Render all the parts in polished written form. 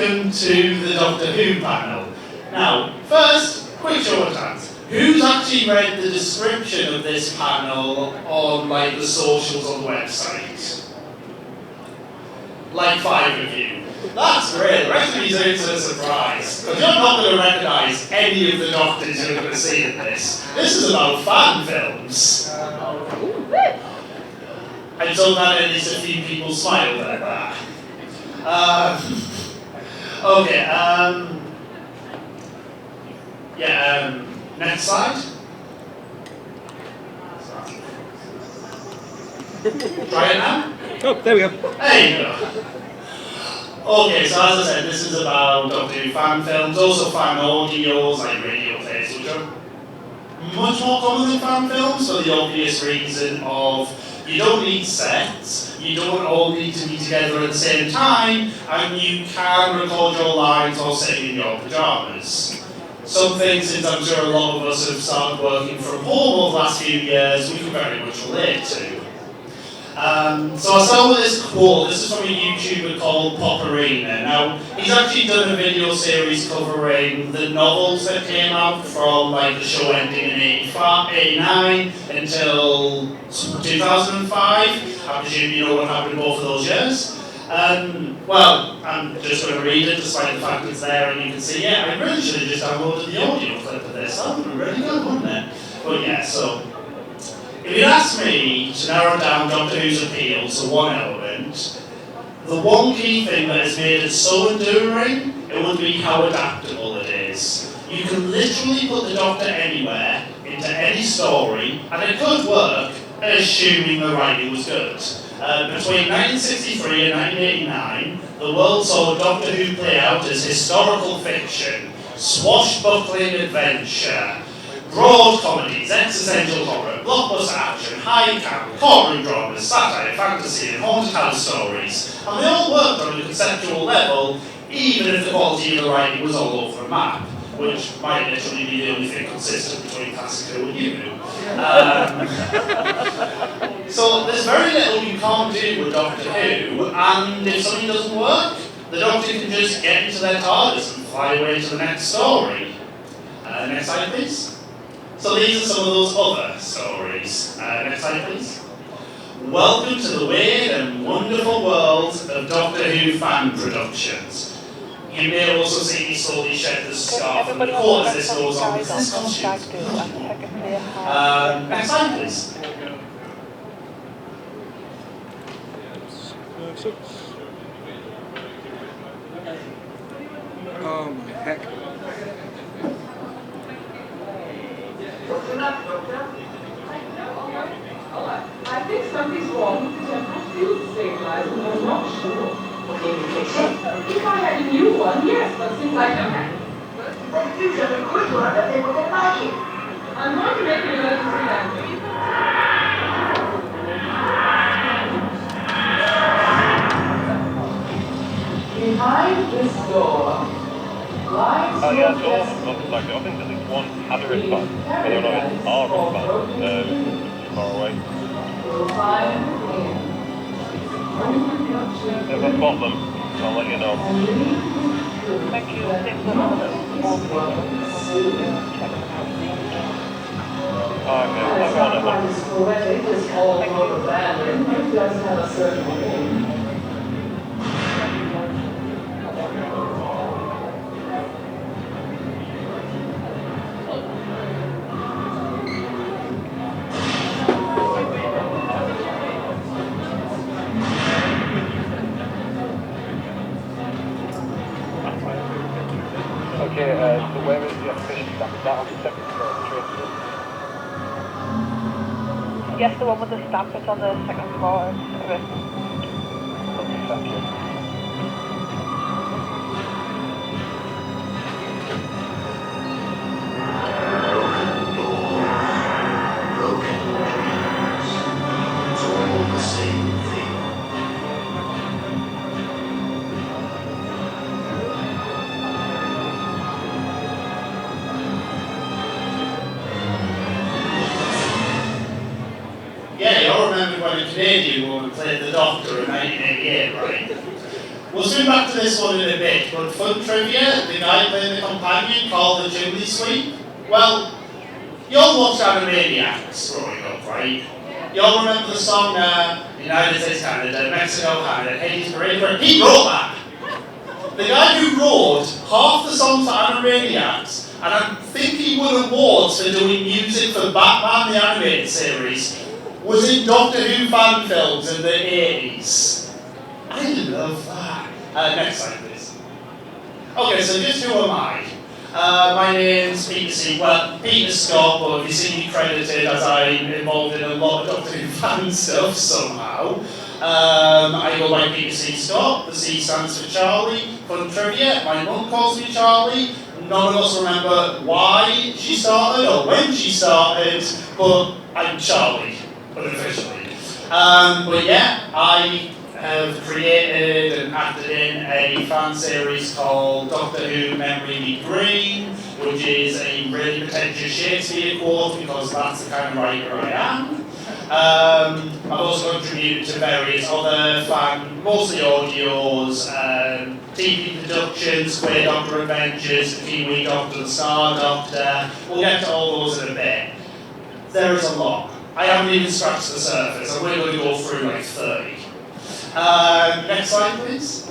welcome to the Doctor Who panel. Now, first, quick show of hands. Who's actually read the description of this panel on like the socials on the website? Like 5 of you. That's great. The rest of you are in for a surprise. Because you're not going to recognise any of the Doctors you're going to see in this. This is about fan films. I'm so glad at least a few people smiled at that. Okay, next slide. Try it now. Oh, there we go. There you go. Okay, so as I said, this is about Doctor Who fan films, also fan audios, like radio plays, which are much more common than fan films for the obvious reason of you don't need sets, you don't all need to be together at the same time, and you can record your lines while sitting in your pyjamas. Something, since I'm sure a lot of us have started working from home over the last few years, we can very much relate to. So I started with this quote. This is from a YouTuber called Poparina. Now, he's actually done a video series covering the novels that came out from like the show ending in 89 until 2005. I presume you know what happened in both of those years. Well, I'm just going to read it despite the fact it's there and you can see it. I really should have just downloaded the audio clip of this. That would have been really good, wouldn't it? But yeah, so if you'd asked me to narrow down Doctor Who's appeal to one element, the one key thing that has made it so enduring, it would be how adaptable it is. You can literally put the Doctor anywhere, into any story, and it could work, assuming the writing was good. Between 1963 and 1989, the world saw Doctor Who play out as historical fiction, swashbuckling adventure, broad comedies, existential horror, blockbuster action, high camp, courtroom dramas, satire, fantasy, and haunted house stories. And they all worked on a conceptual level, even if the quality of the writing was all over the map, which might literally be the only thing consistent between Classic Who and you. So there's very little you can't do with Doctor Who, and if something doesn't work, the Doctor can just get into their TARDIS and fly away to the next story. Next slide, please. So these are some of those other stories. Next slide, please. Welcome to the weird and wonderful world of Doctor Who fan productions. You may also see me slowly shed the scarf and the quote as this goes on. This costume. Next slide, please. Oh my heck. I think something's wrong with the temperature stabilizer, but I'm not sure. Okay, we fix it. If I had a new one, yes, but since I don't have it. But you should have good one that they wouldn't like it. I'm going to make an emergency landing. Behind this door lies yeah, door looks like it. I think there's at least one other response. Whether or not it's our response, far away. If I spot them, I'll let you know. Thank you. Okay, I've got Okay, so where is the exhibition stand? Is that on the second floor of the train? Yes, the one with the stamp is on the second floor of it. Thank you. Broken dreams. It's all the same thing. Yeah, you all remember when a Canadian woman played the Doctor in 1988, right? We'll swing back to this one in a bit, but fun trivia, the guy playing the companion called the Chimney Sweep. Well, you all watched Animaniacs growing up, right? You all remember the song United States, Canada, Mexico, Canada, Hades, Parade? He wrote that. The guy who wrote half the songs for Animaniacs, and I think he won awards for doing music for Batman the Animated Series, was in Doctor Who fan films in the 80s. I love that. Next slide, please. Okay, so just who am I? My name's Peter C. Well, Peter Scott, but you see me credited as I'm involved in a lot of Doctor Who fan stuff somehow. I go by Peter C. Scott. The C stands for Charlie. Fun trivia, my mum calls me Charlie. None of us remember why she started or when she started, but I'm Charlie, unofficially. But yeah, I have created and acted in a fan series called Doctor Who Memory Me Green, which is a really pretentious Shakespeare quote because that's the kind of writer I am. I've also contributed to various other mostly audios, TV productions, Queer Doctor Adventures, The Kiwi Doctor, The Star Doctor. We'll get to all those in a bit. There is a lot. I haven't even scratched the surface, and we're going to go through like 30. Next slide, please.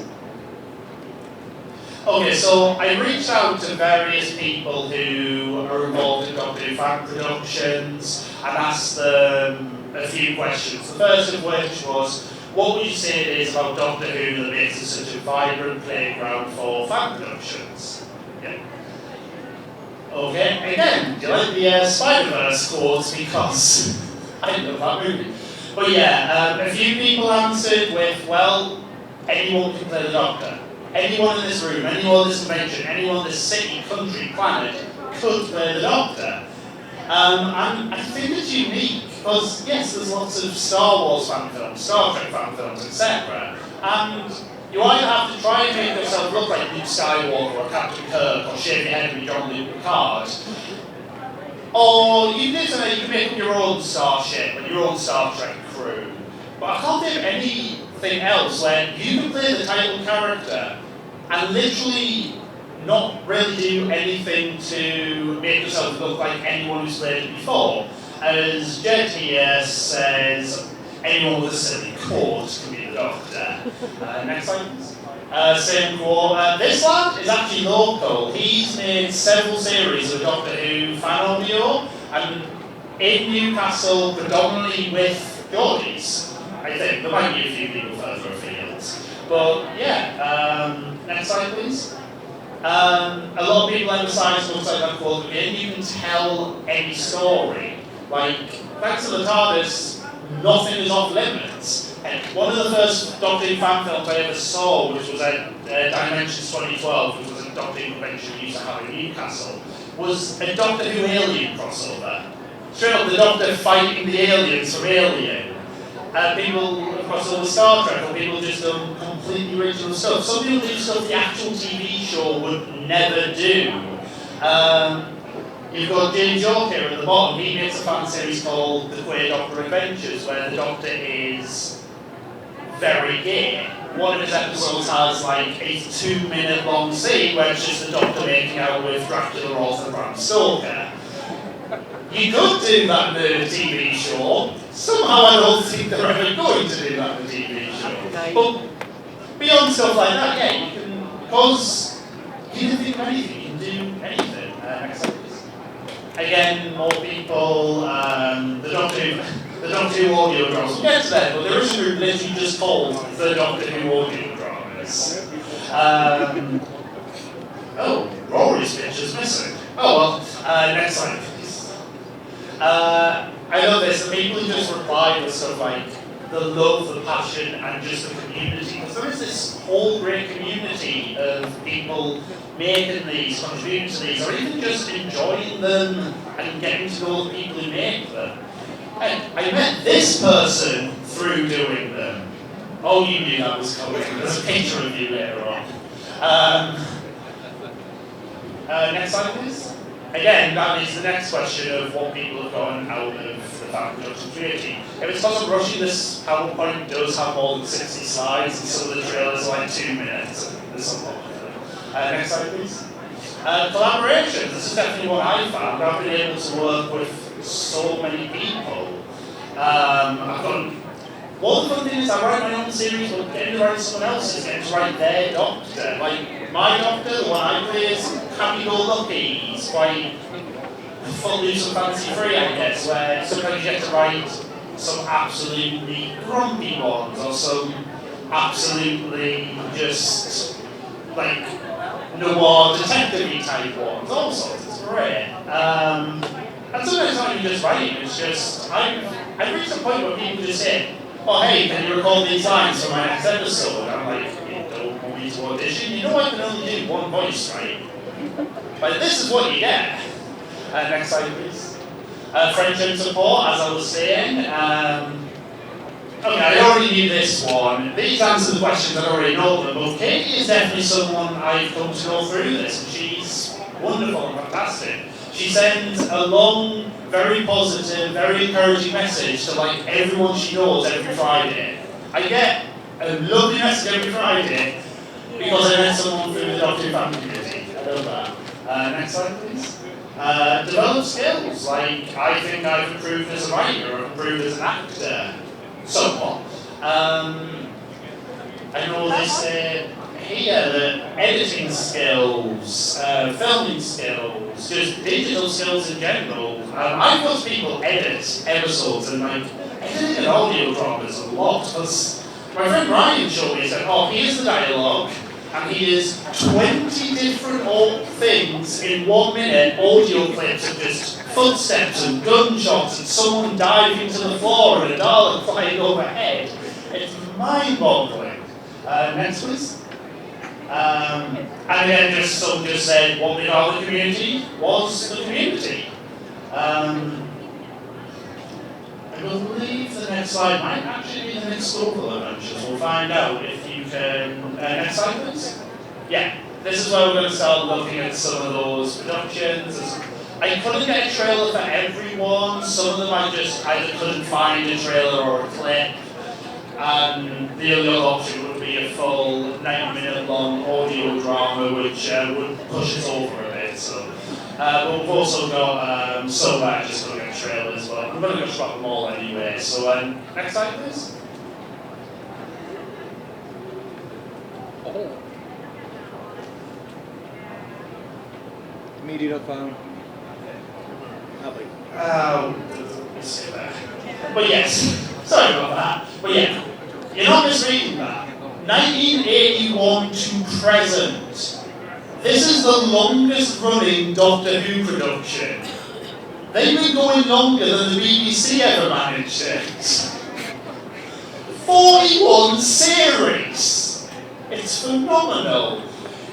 Okay, so I reached out to various people who are involved in Doctor Who fan productions and asked them a few questions. The first of which was, what would you say it is about Doctor Who that makes it such a vibrant playground for fan productions? Yeah. Okay, again, do you like the Spider-Verse quotes? Because I love that movie. But yeah, a few people answered with, well, anyone can play the Doctor. Anyone in this room, anyone in this convention, anyone in this city, country, planet could play the Doctor. And I think it's unique because, yes, there's lots of Star Wars fan films, Star Trek fan films, etc. And you either have to try and make yourself look like Luke Skywalker or Captain Kirk or shave your head with John Luke Picard. Or you can make up your own starship and your own Star Trek crew. But I can't think of anything else where you can play the title character and literally not really do anything to make yourself look like anyone who's played it before. As Jed here says, anyone with a silly quote can be the Doctor. Next slide, please. Same quote. This lad is actually local. He's made several series of Doctor Who fan audio, and in Newcastle, predominantly with Geordies. I think there might be a few people further afield. But yeah, next slide, please. A lot of people emphasise looks like that quote again. You can tell any story. Like, thanks to the TARDIS, nothing is off limits. And one of the first Doctor Who fan films I ever saw, which was at Dimensions 2012, which was a Doctor Who convention we used to have in Newcastle, was a Doctor Who alien crossover. Straight up, the Doctor fighting the aliens from Alien. People across all the Star Trek, or people just done completely original stuff. Some people do stuff the actual TV show would never do. You've got James York here at the bottom. He makes a fan series called The Queer Doctor Adventures, where the Doctor is very gay. One of his episodes has like a 2-minute long scene where it's just the Doctor making out with Dracula Roth and Bram Stoker. You could do that in a TV show. Somehow I don't think they're ever going to do that in a TV show. But beyond stuff like that, yeah, you can, because you can think of anything, you can do anything. Next slide, please. Again, more people, the Doctor Who audio dramas. We'll get to that, but there is a group literally just called the Doctor Who audio dramas. Oh, Rory's picture's missing. Oh well, next slide, please. I love this, and people who just reply with stuff like the love, the passion, and just the community. Because there is this whole great community of people making these, contributing to these, or even just enjoying them and getting to know the people who make them. And I met this person through doing them. Oh, you knew that was coming. There's a picture of you later on. Next slide, please. Again, that is the next question of what people have gotten out of the fan production community. If it's because I'm rushing, this PowerPoint does have more than 60 slides, and some of the trailers are like 2 minutes. There's some more. Next slide, please. Collaboration. This is definitely what I found. I've been able to work with so many people. I've done. One of the fun things is I write my own series, but getting to write someone else's, getting to write their doctor. Like my doctor, the one I play is happy-go-lucky. He's quite footloose and fancy-free, I guess. Where sometimes you get to write some absolutely grumpy ones, or some absolutely just like noir detective-y type ones, all sorts. It's great. And sometimes it's not even just writing, it's just, I've reached a point where people just say, oh hey, can you record these lines for my next episode? I'm like, you don't want me to audition? You know I can only do one voice, right? But this is what you get. Next slide, please. Friendship support, as I was saying. Okay, I already knew this one. These answer the questions I already know them, but Katie is definitely someone I've come to go through this, and she's wonderful and fantastic. She sends a long, very positive, very encouraging message to like everyone she knows every Friday. I get a lovely message every Friday because I met someone through the Doctor Who fan community. I love that. Next slide, please. Develop skills. Like, I think I've improved as a writer, I've improved as an actor. Somewhat. I know they say here that editing skills, filming skills, just digital skills in general. I've watched people edit episodes and like editing an audio drama is a lot because my friend Ryan showed me, he said, oh, here's the dialogue and here's 20 different things in 1 minute, audio clips of just footsteps and gunshots and someone diving to the floor and a Dalek flying overhead. It's mind-boggling. Next, please. And again, just someone just said, what we are the community was the community. I believe the next slide might actually be the next Global Adventures. We'll find out if you can. Next slide, please. Yeah, this is where we're going to start looking at some of those productions. I couldn't get a trailer for everyone. Some of them I just either couldn't find a trailer or a clip. And the other option would be a full 90-minute long audio drama, which would push us over a bit. So, but we've also got some that I just looking at trailers, but I'm going to go swap them all anyway. So, next slide, please. Media.com. Let's see that. But yes, sorry about that. But yeah, you're not misreading that. 1981 to present. This is the longest running Doctor Who production. They've been going longer than the BBC ever managed it. 41 series. It's phenomenal.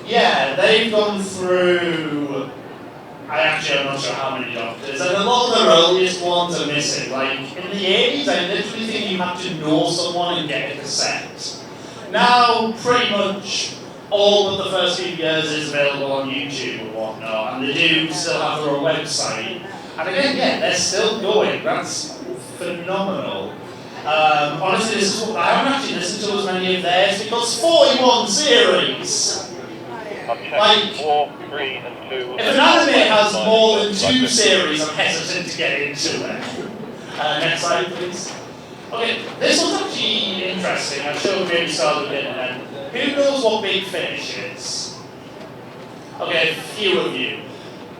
Yeah, they've gone through. I'm not sure how many Doctors, and a lot of their earliest ones are missing. Like, in the 80s, I literally think you had to know someone and get a cassette. Now, pretty much all of the first few years is available on YouTube and whatnot, and they do still have their own website. And again, yeah, they're still going. That's phenomenal. Honestly, I haven't actually listened to as many of theirs because 41 series. Like, 4, 3, and 2. If an anime has more than 2 series, I'm hesitant to get into it. Next slide, please. Okay, this one's actually interesting. I should have maybe started with it and then. Who knows what Big Finish is? Okay, a few of you.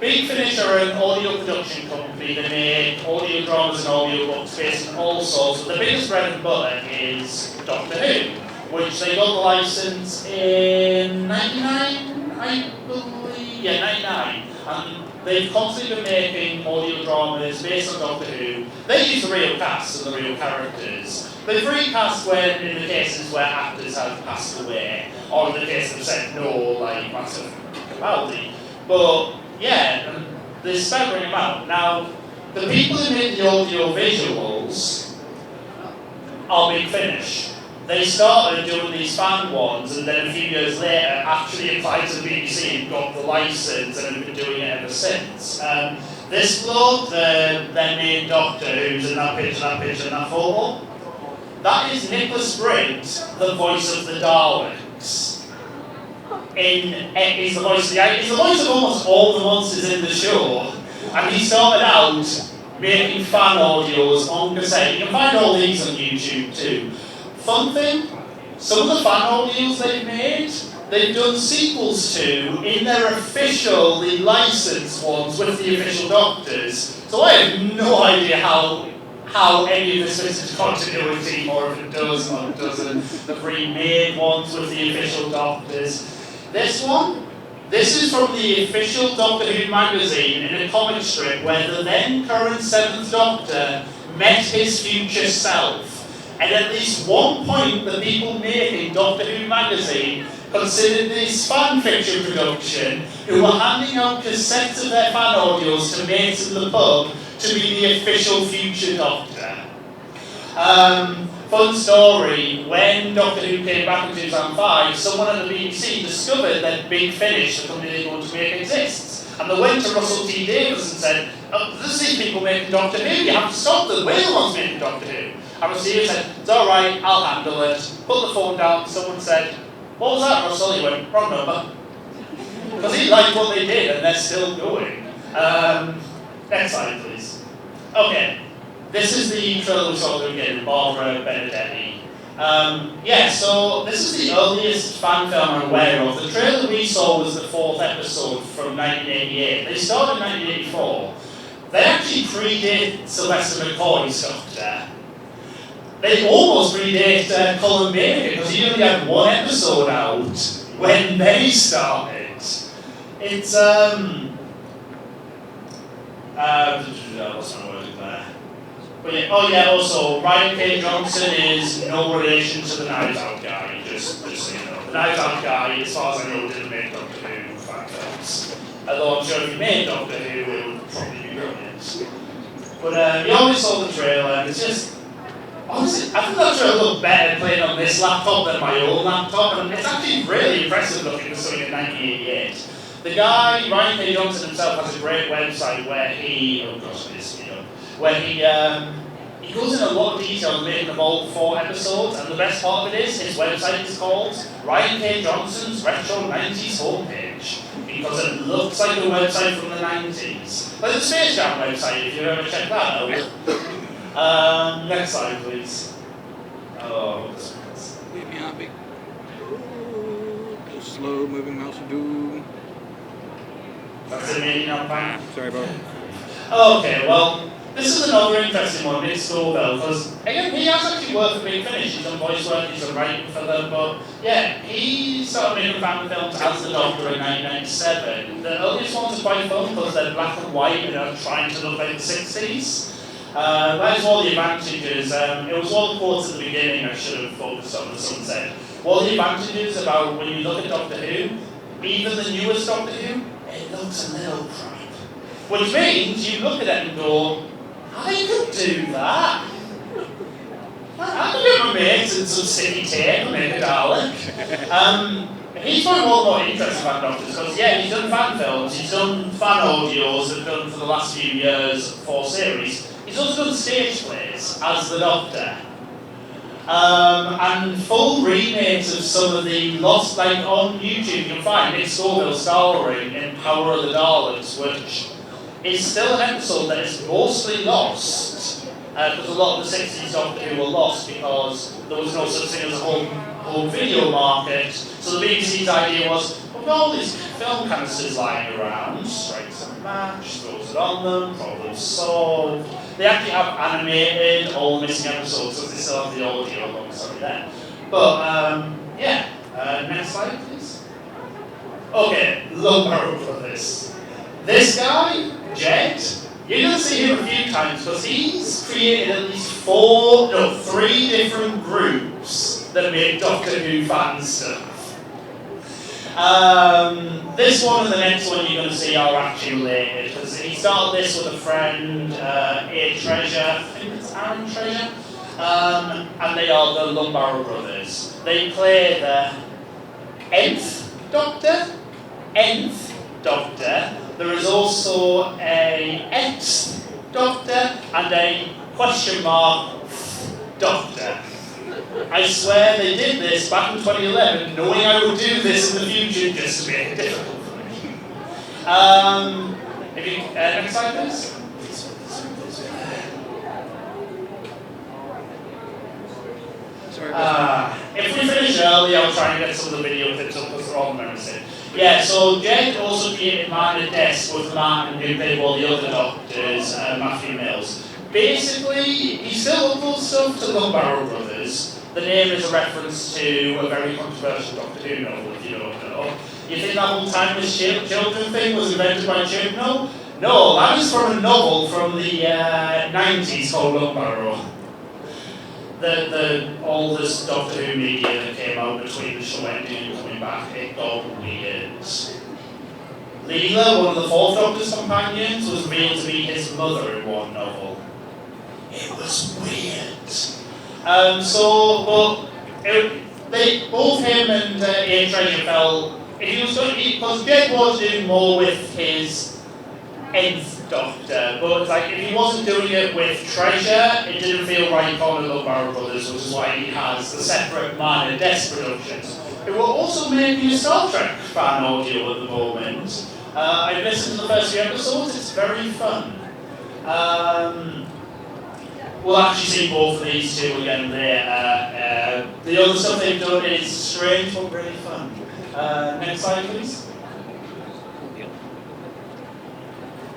Big Finish are an audio production company. They make audio dramas and audio books based on all sorts. But the biggest bread and butter is Doctor Who, which they got the license in 99, I believe. Yeah, 99. And they've constantly been making audio dramas based on Doctor Who. They use the real cast and the real characters. They've recast when, in the cases where actors have passed away, or in the case of said no, like Massive Capaldi. But yeah, they staggering them out. Now, the people who make the audio visuals are Big Finish. They started doing these fan ones, and then a few years later actually applied to the BBC and got the license and have been doing it ever since. This bloke, their main doctor, who's in that picture, and that photo, that is Nicholas Briggs, the voice of the Daleks. He's the voice of almost all the monsters in the show, and he started out making fan audios on cassette. You can find all these on YouTube too. Fun thing, some of the fan audios they've made, they've done sequels to in their officially licensed ones with the official doctors. So I have no idea how any of this fits into continuity, or if it does or it doesn't. The remade ones with the official doctors. This is from the official Doctor Who magazine in a comic strip where the then current 7th Doctor met his future self. And at least one point, the people making Doctor Who magazine considered this fan fiction production, who were handing out cassettes of their fan audios to mates in the pub, to be the official future Doctor. Fun story, when Doctor Who came back in 2005, someone at the BBC discovered that Big Finish, the company they want to make, exists. And they went to Russell T Davies and said, oh, there's these people making Doctor Who, you have to stop them, we're the ones making Doctor Who. And Russell T said, it's alright, I'll handle it. Put the phone down, someone said, what was that, Russell? He went, wrong number. Because he liked what they did and they're still going. Next slide, please. Okay. This is the trailer we saw again, Barbara Benedetti. So this is the earliest fan film I'm aware of. The trailer we saw was the 4th episode from 1988. They started in 1984. They actually predate Sylvester McCoy's Doctor. They almost predate Colin Baker, because he only had 1 episode out when they started. It's, what's my word there? But yeah, also, Ryan K. Johnson is no relation to the Knives Out guy, just so you know. The Knives Out guy, as far as I know, didn't make Doctor Who fan films. Although I'm sure if he made Doctor Who, it would probably be brilliant. But you always saw the trailer, and it's just, honestly, I think that trailer looked better playing on this laptop than my old laptop, and it's actually really impressive looking for something in 1988. The guy, Ryan K. Johnson himself, has a great website where he, where he goes in a lot of detail on making of all 4 episodes, and the best part of it is his website is called Ryan K. Johnson's Retro 90s Homepage, because it looks like a website from the 90s. Like the Space Jam website, if you've ever checked that out. Next slide, please. Oh, Leave me happy. Slow moving mouse will do. That's it, maybe not fine. Sorry, bro. Okay, well, this is another interesting one, Nick Scoville, because again, he has actually worked for Big Finish. He's done voice work, he's done writing for them, but yeah, he started making fan films as the Doctor in 1997. The earliest ones are quite fun because they're black and white and are trying to look like the 60s. That's all the advantages. It was all the quotes at the beginning I should have focused on, as someone said. All the advantages about when you look at Doctor Who, even the newest Doctor Who, it looks a little crap. Which means you look at it and go, I could do that. I could get my mates and some sticky tape and make a Dalek. He's probably more interested about Doctors because, yeah, he's done fan films, he's done fan audios, and done for the last few years 4 series. He's also done stage plays as the Doctor. And full remakes of some of the lost, like on YouTube, you can find Nick Scoville starring in Power of the Daleks, which is still an episode that is mostly lost, because a lot of the 60s Doctor Who were lost because there was no such thing as a home video market. So the BBC's idea was, we've got all these film canisters lying around, strikes a match, throws it on them, problem solved. They actually have animated all the missing episodes, so they still have the audio alongside there. But, next slide, please. Okay, look for this. This guy, Jed, you're going to see him a few times because he's created at least 3 different groups that make Doctor Who fan stuff. This one and the next one you're going to see are actually related because he started this with a friend, A Treasure, I think it's Aaron Treasure, and they are the Lumbaro brothers. They play the Nth Doctor, There is also a X Doctor and a question mark Doctor. I swear they did this back in 2011, knowing I would do this in the future just to make it difficult for me. If you, next slide please. If we finish early, I'll try and get some of the video clips up because they're all memorized. Yeah, so Jed also created Man at Desk with Martin who played all the other doctors, Matthew Mills. Basically, he still uploads stuff to the Barrow Brothers. The name is a reference to a very controversial Doctor Who novel, if you don't know. You think that whole timeless children thing was invented by children? No, that is from a novel from the 90s called Barrow. The oldest Doctor Who media that came out between the show ending and coming back, it got weird. Leela, one of the fourth Doctor's companions, was revealed to be his mother in one novel. It was weird. They both him and Ian Treasure felt if he was going to, because Jed was doing more with his nth Doctor, but like if he wasn't doing it with Treasure, it didn't feel right calling the Barrow Brothers, which is why he has the separate Man and Desk productions. It will also making a Star Trek fan audio at the moment. I've listened to the first few episodes, it's very fun. We'll actually see both of these two again later. The other stuff they've done is strange but really fun. Next slide, please.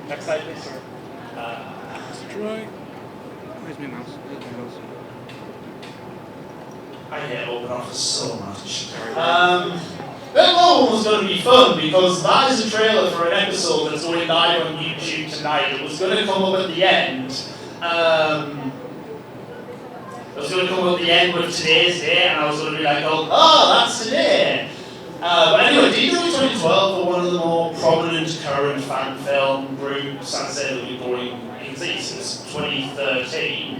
Next slide, please, sir. Try. Where's my mouse? Where's my mouse? I hate open office so much. That one was going to be fun because that is a trailer for an episode that's going live on YouTube tonight. It was going to come up at the end. It was going to come up at the end with today's date, and I was going to be like, oh, that's today. But anyway, D-Day 2012 are one of the more prominent current fan film groups. I'd say they've been going since 2013,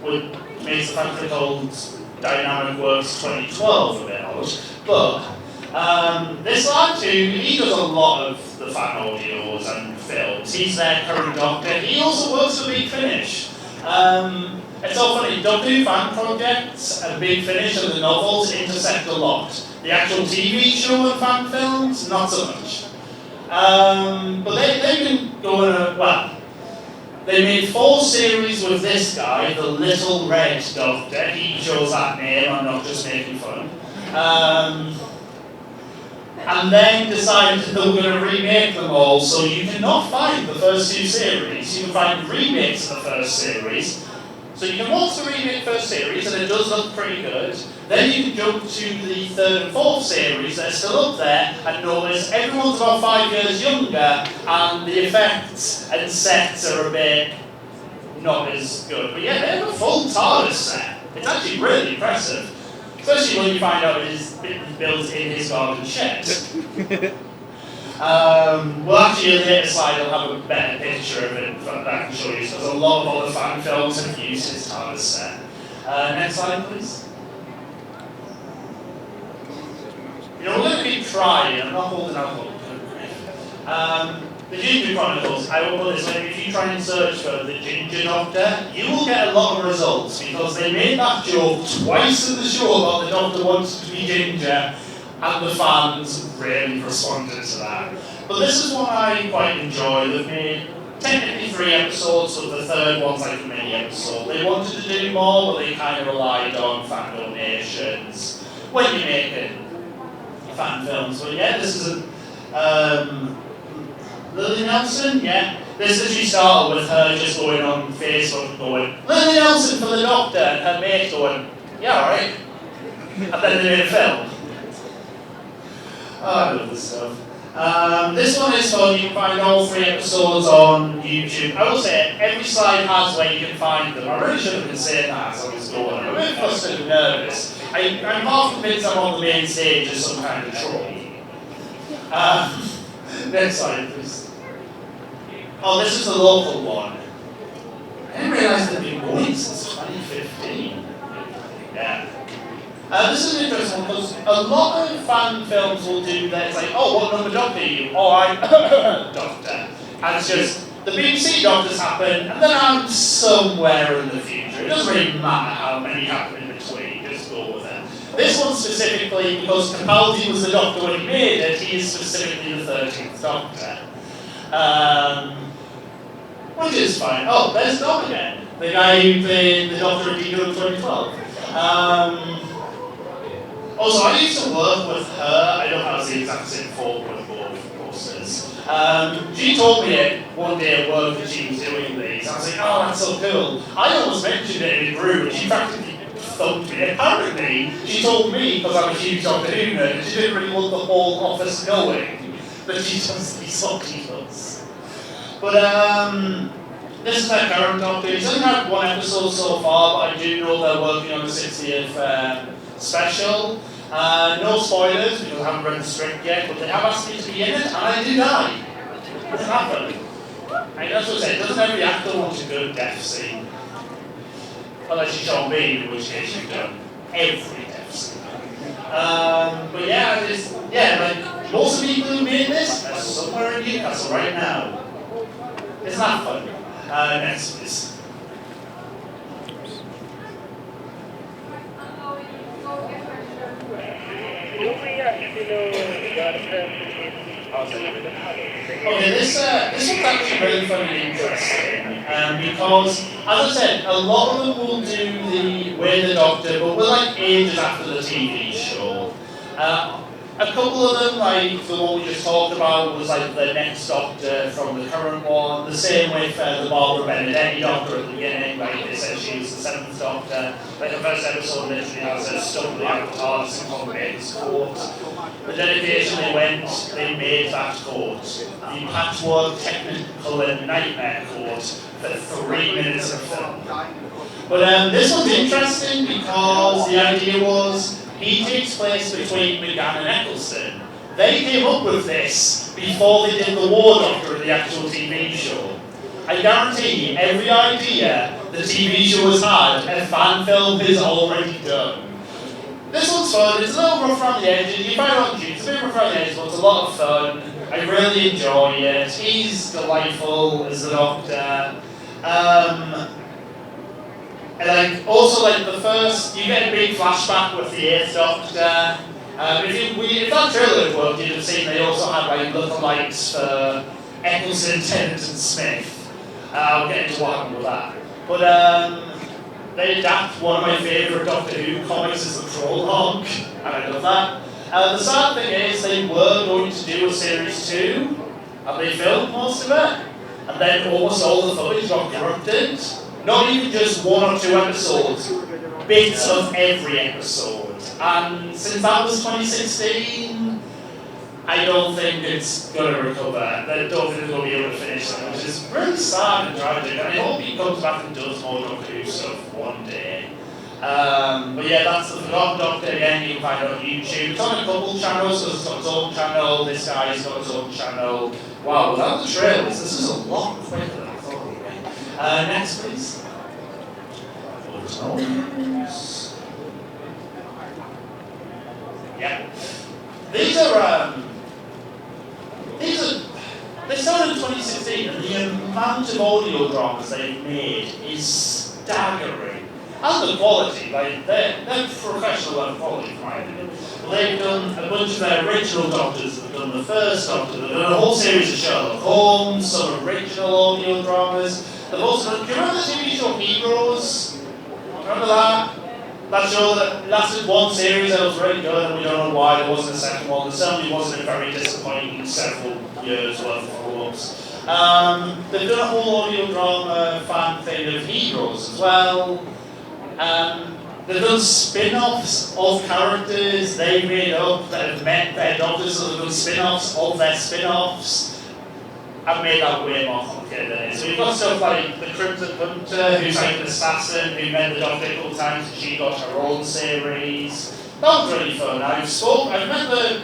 which makes the fan film called Dynamic Works 2012 a bit odd. But this lad too, he does a lot of the fan audios and films. He's their current Doctor. He also works for Big Finish. It's so funny, Doctor Who fan projects and Big Finish and the novels intersect a lot. The actual TV show and fan films, not so much. But they've been going, well, they made 4 series with this guy, the Little Red Doctor. He chose that name, I'm not just making fun. And then decided that they were going to remake them all, so you cannot find the first 2 series. You can find remakes of the first series. So you can watch the remake first series, and it does look pretty good. Then you can jump to the 3rd and 4th series that are still up there, and notice everyone's about 5 years younger, and the effects and sets are a bit not as good. But yeah, they have a full TARDIS set. It's actually really impressive. Especially when you find out it is built in his garden shed. Well, actually, a later slide will have a better picture of it that I can show you. So there's a lot of other fan films have used his TARDIS set. Next slide, please. You know, we're going to keep trying. I'm not holding out hope. The Ginger Chronicles, I will put this way, if you try and search for the Ginger Doctor, you will get a lot of results because they made that joke twice in the show about the Doctor wants to be ginger, and the fans really responded to that. But this is what I quite enjoy. They've made technically 3 episodes, but the 3rd one's like a mini episode. They wanted to do more, but they kind of relied on fan donations when you're making fan films. But yeah, this is Lily Nelson, yeah. This literally started with her just going on Facebook and going, Lily Nelson for the Doctor, and her mate going, yeah, alright. And then they made a film. Oh, I love this stuff. This one is fun. You can find all 3 episodes on YouTube. I will say, every slide has where you can find them. I really should have been saying that as I was going. I'm a bit frustrated and nervous. I'm half convinced I'm on the main stage as some kind of troll. Next slide, please. Oh, this is the local one. I didn't realise they've been going since 2015. Yeah. This is an interesting one because a lot of fan films will do that. It's like, oh, what number Doctor are you? Oh, I'm Doctor. And it's just, the BBC Doctors happen, and then I'm somewhere in the future. It doesn't really matter how many happen in between, just go with it. This one specifically, because Capaldi was the Doctor when he made it, he is specifically the 13th Doctor. Which is fine. Oh, there's Dom again. The guy who played the Doctor in Into the 2012. Also, I used to work with her. I don't have the exact same form with both posters. She told me it one day at work that she was doing these. I was like, oh, that's so cool. I almost mentioned it in a group, and she practically thumped me. Apparently, she told me, because I'm a huge Doctor Who nerd, that she didn't really want the whole office knowing that she does these subtitles. But this is their current Doctor. He's only had one episode so far, but I do know they're working on the 60th special. No spoilers, because I haven't read the script yet, but they have asked me to be in it, and I do die. It doesn't happen. I that's what I said, doesn't every actor want a good death scene? Unless you show me, in which case you've done every death scene. But yeah, like most of the people who made this are somewhere in Newcastle right now. Isn't that fun? Next, please. Okay, this one's actually really fun and interesting because, as I said, a lot of them will do the We're the Doctor, but we're like ages after the TV show. A couple of them, like the one we just talked about, was like the next Doctor from the current one. The same with the Barbara Benedetti Doctor at the beginning, like they said she was the 7th Doctor. Like the first episode literally has her stumbling out of the TARDIS and Convent's court. The dedication they went, they made that court. The patchwork technical nightmare court for 3 minutes of film. But this one's interesting because the idea was he takes place between McGann and Eccleston. They came up with this before they did the War Doctor in the actual TV show. I guarantee every idea the TV show has had, a fan film is already done. This one's fun, it's a little rough around the edges, you find out it's a bit rough around the edges, but it's a lot of fun. I really enjoy it. He's delightful as the Doctor. And like, also like the first, you get a big flashback with the 8th Doctor. If that trailer had worked, you'd have seen they also had like lookalikes for Eccleston, Tennant and Smith. I'll get into what happened with that. But they adapt one of my favourite Doctor Who comics is the Prologue, and I love that. The sad thing is they were going to do a series 2, and they filmed most of it, and then almost all the footage got corrupted. Not even just 1 or 2 episodes, bits of every episode. And since that was 2016, I don't think it's going to recover. I don't think it's going to be able to finish it, which is really sad and tragic. And I hope he comes back and does more Doctor Who stuff one day. But yeah, that's the Forgotten Doctor again, you can find it on YouTube. It's on a couple channels, so it's got its own channel, this guy's got his own channel. Wow, without the trailers, this is a lot quicker than I thought it would be. Next please. Yeah. They started in 2016 and the amount of audio dramas they've made is staggering. And the quality, like they're professional level quality in my opinion. They've done a bunch of their original Doctors, they've done the first Doctor, they've done a whole series of Sherlock Holmes, some original audio dramas. They've also done, do you remember the TV show Heroes? Remember that? That show that lasted 1 series and it was really good and we don't know why there wasn't a second one. There certainly wasn't a very disappointing several years worth of follow-ups. They've done a whole audio drama fan thing of Heroes as well. They've done spin-offs of characters they made up that have met their Doctors, so they've done spin-offs of their spin-offs. I've made that way more complicated than it is. So we've got stuff like the Crimson Hunter, who's like an assassin who met the Doctor a couple times and she got her own series. That was really fun.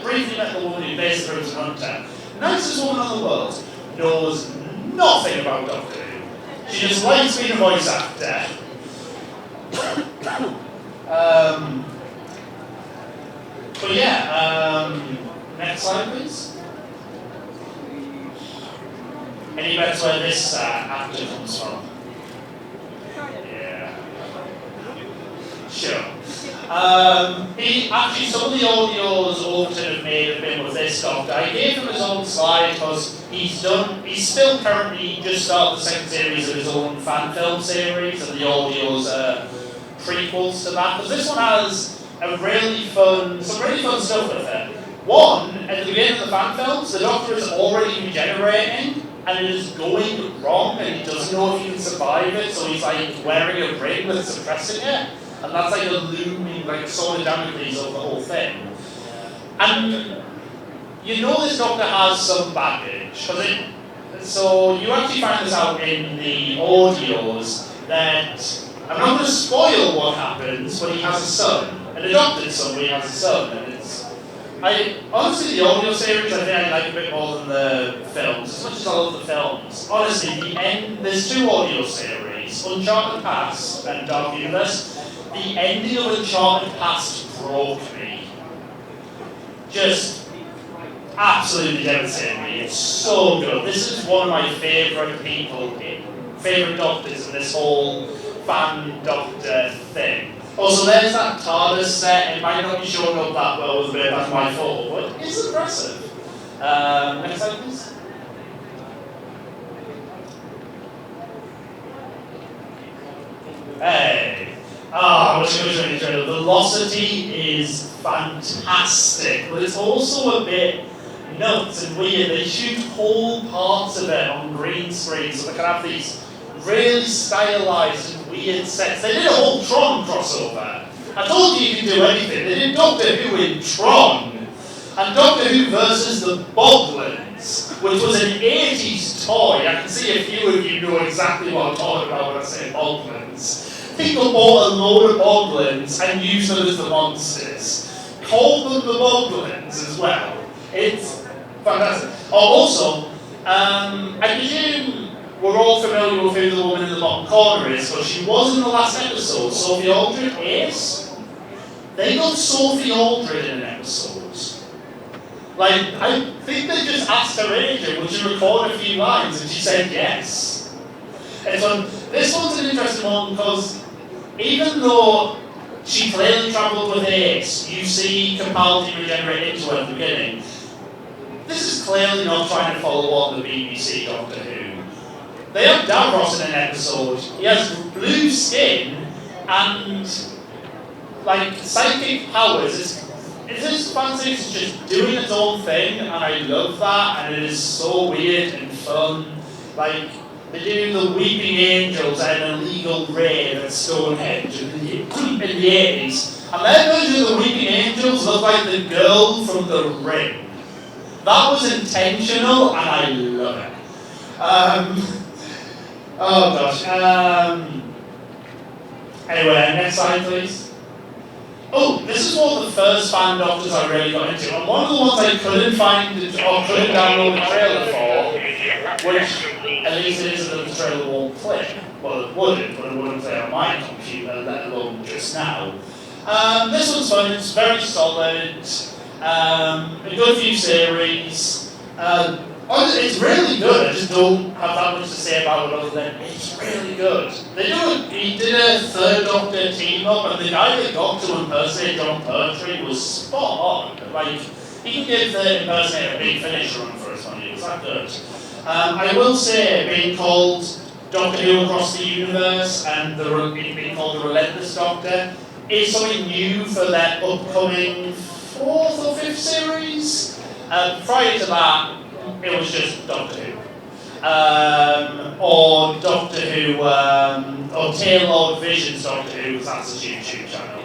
Briefly met the woman who plays the Crimson Hunter. Nicest woman in the world. Knows nothing about Doctor Who. She just likes being a voice actor. But yeah, next slide please. Any bets where this actor comes from? Yeah. Sure. He actually, some of the audios Overton have made have been with this doctor. I gave him his own slide because he's still currently just started the second series of his own fan film series, and the audios are prequels to that. Because this one has some really fun stuff with it. One, at the beginning of the fan films, the doctor is already regenerating, and it is going wrong, and he doesn't know if he can survive it, so he's like wearing a ring that's suppressing it. And that's like a looming, like sword of Damocles over the whole thing. And you know this doctor has some baggage. So you actually find this out in the audios that, I'm not going to spoil what happens, but he has a son. An adopted son, but he has a son. And honestly, the audio series I think I like a bit more than the films, as much as I love the films. Honestly, there's two audio series, Uncharted Past and Dark Universe. The ending of Uncharted Past broke me. Just absolutely devastated me. It's so good. This is one of my favourite doctors in this whole fan doctor thing. Also, there's that TARDIS set. It might not be showing up that well with a bit, that's my fault, but it's impressive. Next slide, please. Hey. What's going to show you? Velocity is fantastic, but it's also a bit nuts and weird. They shoot whole parts of it on green screen, so they can have these really stylized and weird sets. They did a whole Tron crossover. I told you can do anything. They did Doctor Who in Tron, and Doctor Who versus the Boglins, which was an 80s toy. I can see a few of you know exactly what I'm talking about when I say Boglins. People bought a load of Boglins and used them as the monsters. Called them the Boglins as well. It's fantastic. Also, I presume we're all familiar with who the woman in the bottom corner is, but she was in the last episode. Sophie Aldred is. They got Sophie Aldred in an episode. Like, I think they just asked her agent, would you record a few lines? And she said yes. And so this one's an interesting one because even though she clearly travelled with Ace, you see Capaldi regenerate into her at the beginning. This is clearly not trying to follow on the BBC Doctor Who. They have Davros in an episode. He has blue skin and like psychic powers. It's just fancy, it's just doing its own thing, and I love that, and it is so weird and fun. Like, they do the Weeping Angels at an illegal rave at Stonehenge in the 80s. And their version of the Weeping Angels looked like the girl from The Ring. That was intentional, and I love it. Oh gosh. Anyway, next slide, please. Oh, this is one of the first fan doctors I really got into, and one of the ones I couldn't find or couldn't download the trailer for, which at least it isn't that the trailer won't play. Well, it wouldn't, but it wouldn't play on my computer, let alone just now. This one's fun, it's very solid, a good few series. It's really good, I just don't have that much to say about it other than it's really good. He did a third Doctor team up, and the guy that got to impersonate John Pertwee was spot on. Like, he can give the impersonator a big finish run for us one year, it's that good. I will say, being called Doctor Who Across the Universe and being called the Relentless Doctor is something new for their upcoming 4th or 5th series. Prior to that, it was just Doctor Who. Or Doctor Who, or Taylor Vision's Doctor Who, because that's a YouTube channel.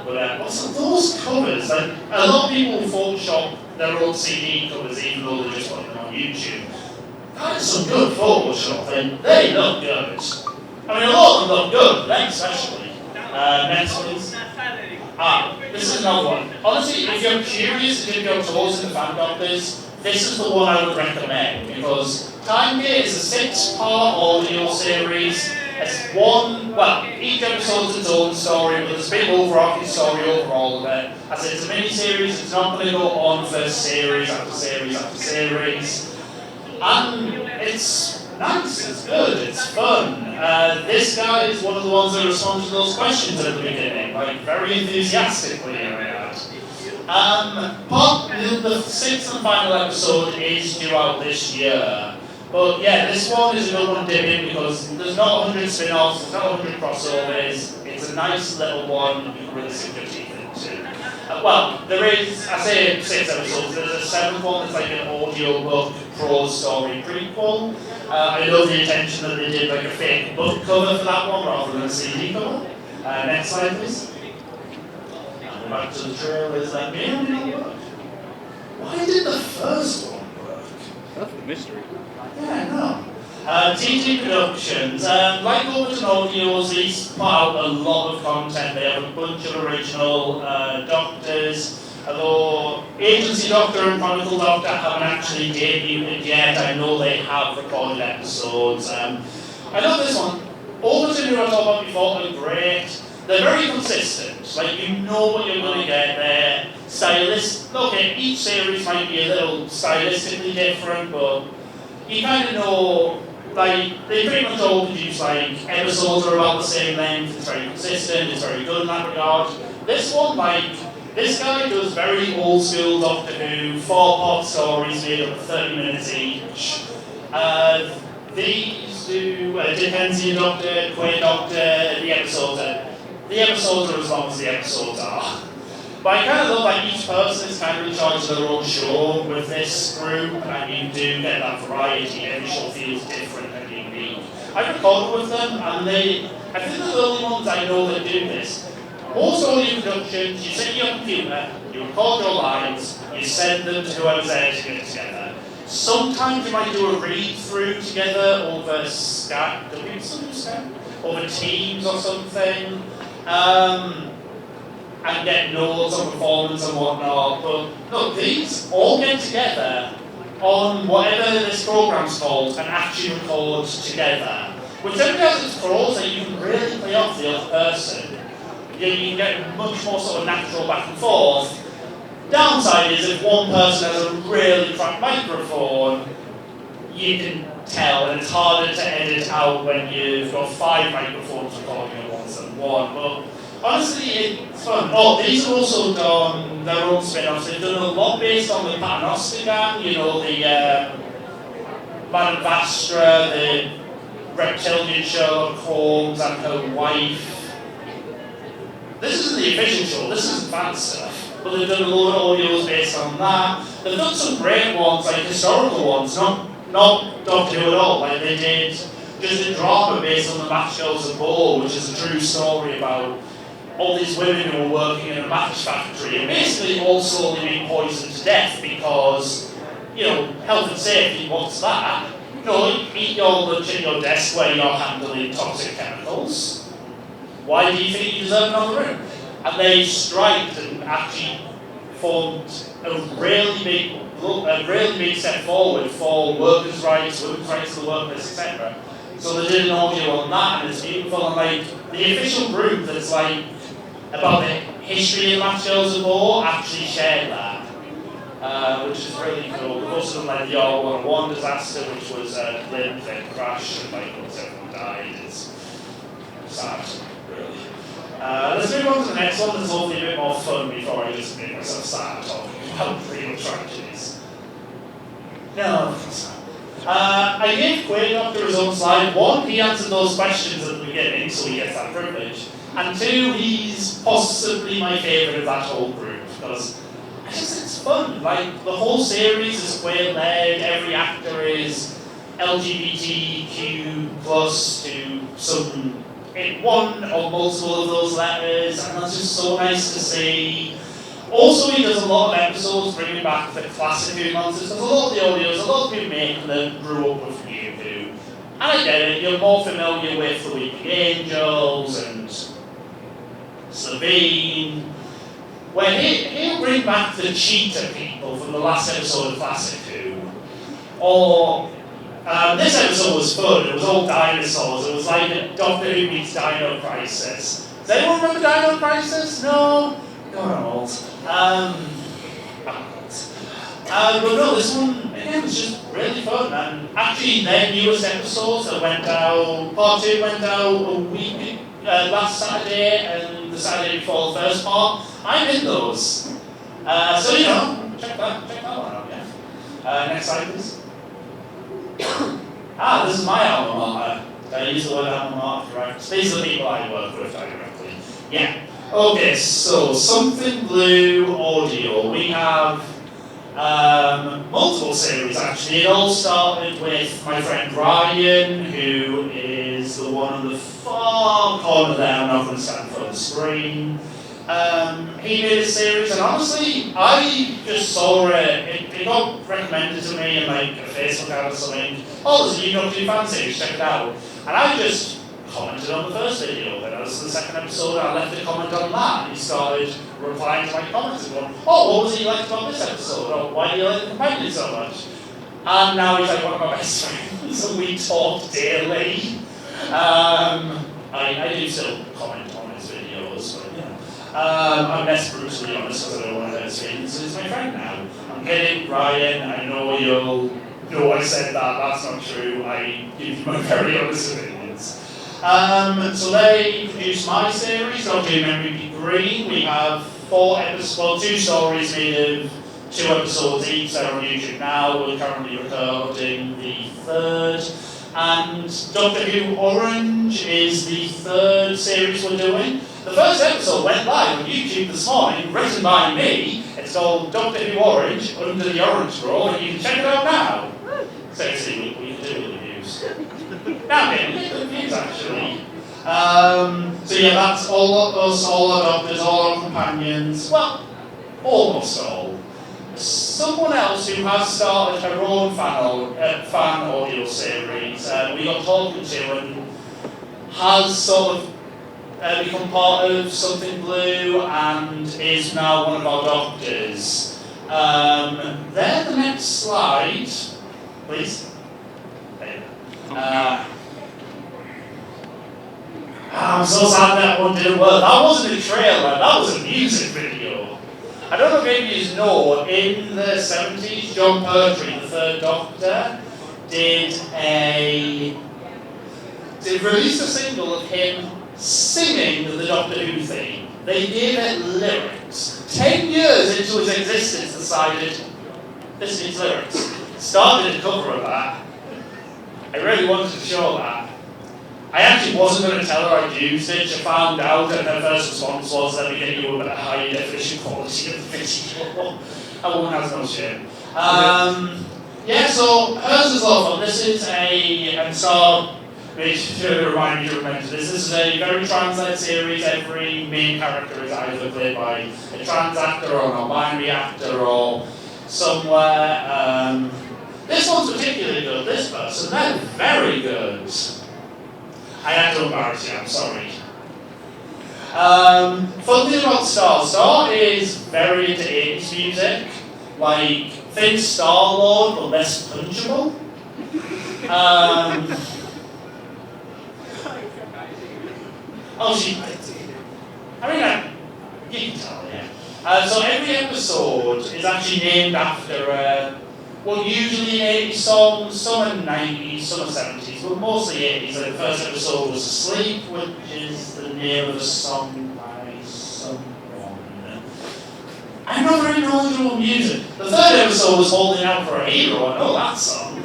But also those covers, like, a lot of people Photoshop their old CD covers even though they just put them on YouTube. That is some good Photoshop, and they look good. I mean, a lot of them look good, them especially. Next please. This is another one. Honestly, if you're curious to dip your toes into fan doctors, this is the one I would recommend, because Timegate is a 6-part audio series. It's each episode's its own story, but there's a big overarching story over all of it. As it's a mini-series, it's not going to go on for series after series after series. And it's nice, it's good, it's fun. This guy is one of the ones that responded to those questions at the beginning, like very enthusiastically, I might add. But the sixth and final episode is due out this year. But yeah, this one is a good one to dip in because there's not 100 spin-offs, there's not 100 crossovers. It's a nice little one you can really sink your teeth into. Well, there is, I say 6 episodes, there's a 7th one that's like an audiobook prose story prequel. I love the intention that they did like a fake book cover for that one rather than a CD cover. Next slide, please. And back to the trailers that may or may not work. Why did the first one work? That's the mystery. Yeah, no. TT Productions, like Overton Audios, these put out a lot of content. They have a bunch of original Doctors, although Agency Doctor and Chronicle Doctor haven't actually debuted yet. I know they have recorded episodes. I love this one. Overton, who I talked about before, are great. They're very consistent. Like, you know what you're going to get there. Okay, each series might be a little stylistically different, but you kind of know, like, they pretty much all produce, like, episodes are about the same length, it's very consistent, it's very good in that regard. This one, like, this guy does very old school Doctor Who, 4-part stories made up of 30 minutes each. These do Dickensian Doctor, Queer Doctor, the episodes are as long as the episodes are. But I kind of love that each person is kind of in charge of their own show with this group, and you do get that variety. Every show feels different and unique. I've recorded with them, and I think they're the only ones I know that do this. Most audio productions, you sit in your computer, you record your lines, you send them to whoever's editing it together. Sometimes you might do a read-through together over Skype, over Teams or something. And get notes on performance and whatnot, but look, these all get together on whatever this program's called and actually record together. Whichever has its pros that you can really play off the other person. You can get much more sort of natural back and forth. Downside is if one person has a really crap microphone, you can tell, and it's harder to edit out when you've got 5 microphones recording at once than one. But honestly, it's fun. Oh, these have also done their own spin-offs. They've done a lot based on the Paternoster gang, you know, the Madame Vastra, the reptilian Sherlock Holmes and her wife. This isn't the official show, this isn't fan stuff. But they've done a load of audios based on that. They've done some great ones, like historical ones, not Doctor Who at all. Like they did just a drama based on the Match Girls of Bow, which is a true story about all these women who were working in a match factory and basically all slowly being poisoned to death because, you know, health and safety, what's that? You know, eat your lunch at your desk where you're handling toxic chemicals. Why do you think you deserve another room? And they striked and actually formed a really big step forward for workers' rights, women's rights of the workplace, etc. So they did an audio on that, and it's beautiful. And like the official group that's like about the history of Match Girls of War actually shared that, which is really cool. We've also done like the R101 disaster, which was a plane crash, and like almost everyone died. It's sad, really. Let's move on to the next one that's hopefully a bit more fun before I just make myself sad talking about real tragedies. No, I gave Quaid Doctor his own slide. 1, he answered those questions at the beginning, so he gets that privilege. And 2, he's possibly my favourite of that whole group, because it's fun. Like, the whole series is Quaid-led, every actor is LGBTQ plus to some one or multiple of those letters, and that's just so nice to see. Also, he does a lot of episodes bringing back the classic Who monsters, because a lot of the audios, a lot of people making them grew up with New Who. And I get it, you're more familiar with the Weeping Angels and Sabine, where he'll bring back the cheetah people from the last episode of Classic Who. Or this episode was fun, it was all dinosaurs, it was like a Doctor Who meets Dino Crisis. Does anyone remember Dino Crisis? No? You're old. But no, this one, again, it was just really fun. And actually, their newest episodes that went out, part 2 went out a week, last Saturday, and the Saturday before the first part. I'm in those. So, you know, check that one out, yeah. Next slide, please. This is my alma mater. I use the word alma mater, right? So these are the people I work with directly. Yeah. Okay, so Something Blue Audio. We have multiple series actually. It all started with my friend Ryan, who is the one on the far corner there. I'm not going to stand for the screen. He made a series, and honestly, I just saw it. It got recommended to me in like a Facebook ad or something. Oh, there's a new Doctor Who fan series, check it out. And I just commented on the first video, then as the second episode, I left a comment on that, and he started replying to my comments and going, oh, what was it you liked about this episode? Or why do you like the companion so much? And now he's like one of my best friends, and we talk daily. I do still comment on his videos, but you know. I'm less brutally honest because I don't want to hurt his feelings, so he's my friend now. I'm kidding, Ryan, I know you'll know I said that, that's not true, I give you my very honest opinions. So they produced my series, Doctor Who Memory Be Green. We have 2 stories made of 2 episodes each. They're on YouTube now. We're currently recording the 3rd. And Doctor Who Orange is the 3rd series we're doing. The first episode went live on YouTube this morning, written by me. It's called Doctor Who Orange, Under the Orange Roll, and you can check it out now. Seriously, we can do with reviews. Now, okay, we get the reviews actually. So yeah, that's all us, all our doctors, all our companions. Well, almost all. Someone else who has started her own fan audio series, we got talking to and has sort of become part of Something Blue and is now one of our doctors. There, the next slide, please. There. I'm so sad that one didn't work. That wasn't a trailer, that was a music video. I don't know if you know, in the 70s, John Pertwee, the 3rd Doctor, released a single of him singing the Doctor Who theme. They gave it lyrics. 10 years into his existence, decided, this needs lyrics. Started a cover of that. I really wanted to show that. I actually wasn't going to tell her I'd used it. She found out, and her first response was, let me get you a bit of high definition quality of the video. That woman has no shame. Yeah, so hers is a lot of fun. This is I'm sorry, to remind you to remember this. This is a very trans-led series. Every main character is either played by a trans actor or a non-binary actor or somewhere. This one's particularly good, this person. They're very good. I had to embarrass you, I'm sorry. Fun thing about Star is very into 80s music. Like, think Star-Lord, but less punchable. You can tell, yeah. So every episode is actually named after usually 80s songs, some in 90s, some in 70s, but mostly 80s. Like the first episode was Asleep, which is the name of a song by someone. I'm not very knowledgeable in music. The 3rd episode was Holding Out for a Hero. I know that song.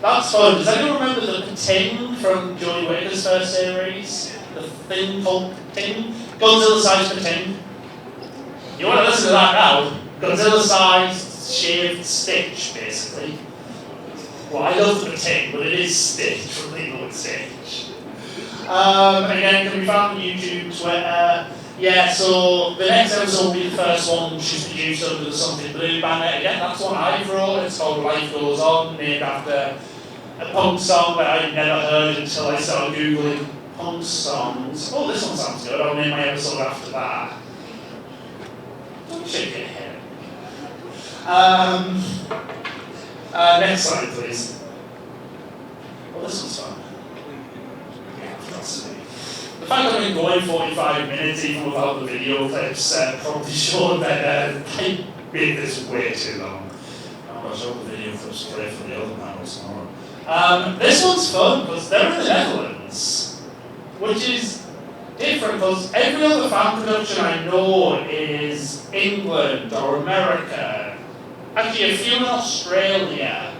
That's fun. Does anyone remember the Ting from Jodie Whittaker's first series? The thing called Ting? Godzilla-sized Ting. You want to listen to that now? Godzilla-sized shaved Stitch, basically. Well, I love the Ting, but it is Stitch from Lilo and Stitch. Again, can be found on YouTube, Twitter. Yeah, so the next episode will be the first one, which is produced under the Something Blue banner. Again, that's one I wrote. It's called Life Goes On, named after a punk song that I'd never heard until I started Googling punk songs. Oh, this one sounds good. I'll name my episode after that. Don't shake your head. Next slide, please. Well, this one's fun. The fact that I've been going 45 minutes even without the video clips probably showed that I made this way too long. gosh, I hope the video was clear for the other panels tomorrow. This one's fun because they're in the Netherlands, which is different because every other fan production I know is England or America, actually a few in Australia.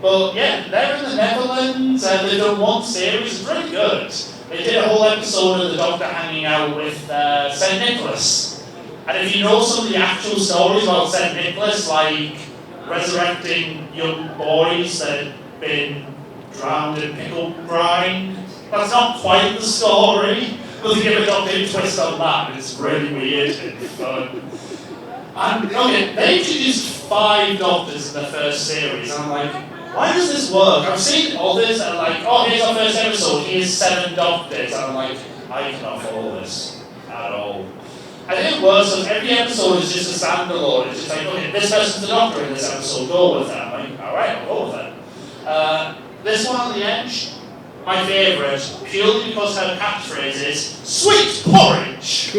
But yeah, they're in the Netherlands and they've done one series, it's really good. They did a whole episode of the Doctor hanging out with St. Nicholas. And if you know some of the actual stories about St. Nicholas, like resurrecting young boys that had been drowned in pickle brine, that's not quite the story. But they give a Doctor Who twist on that, and it's really weird and fun. And okay, they introduced 5 Doctors in the first series, and I'm like, why does this work? I've seen others and like, oh, here's our first episode, here's 7 Doctors, and I'm like, I cannot follow this at all. I think it works because every episode is just a standalone. It's just like, okay, this person's the Doctor in this episode, go with that. I'm like, alright, I'll go with it. This one on the edge, my favourite, purely because her catchphrase is, sweet porridge!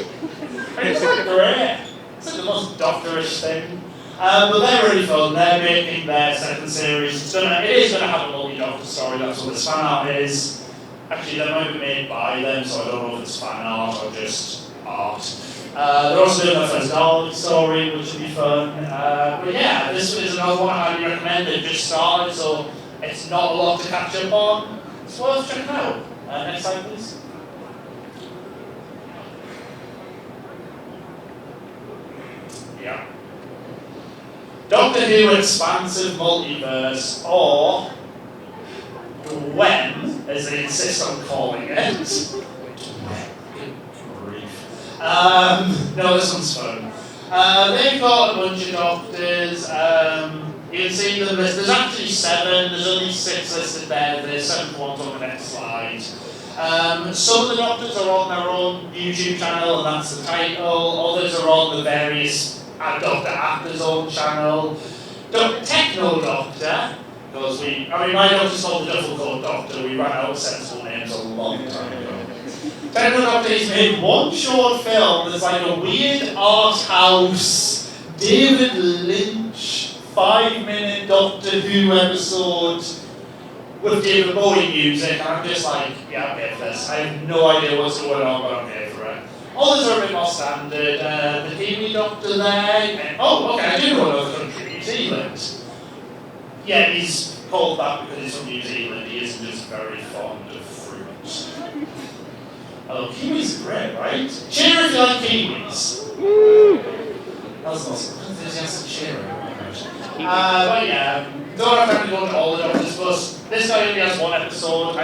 And it's like great. It's like the most Doctorish thing. But they're really fun. They're making their second series. It is going to have a multi-Doctor story. That's what this fan art is. Actually, they might be made by them, so I don't know if it's fan art or just art. They're also doing their first Dalek story, which will be fun. But yeah, this is another one I highly recommend. They've just started, so it's not a lot to catch up on. It's worth checking out. Next slide, please. Yeah. Doctor Who Expansive Multiverse, or Gwen, as they insist on calling it. No, this one's fun. They've got a bunch of Doctors. You can see them. There's actually 7. There's only 6 listed there. There's 7th one's on the next slide. Some of the Doctors are on their own YouTube channel, and that's the title. Others are on the various Doctor Actor's own channel. Techno Doctor, because my Doctor's called the Duffel Coat Doctor. We ran out of sensible names a long time ago. Techno Doctor has made one short film that's like a weird art house, David Lynch, 5-minute Doctor Who episode with David Bowie music, and I'm just like, yeah, I'm here for this. I have no idea what's going on, but I'm here for it. Others are a bit more standard. The Kiwi Doctor there, and, oh, okay, I do know another country, New Zealand. Yeah, he's called that because he's from New Zealand. He isn't just very fond of fruit. Oh, kiwis are great, right? Cheer if you like kiwis. Woo! That was awesome. Enthusiastic cheering. But yeah, don't have to go to all the Doctors, but this guy only has 1 episode.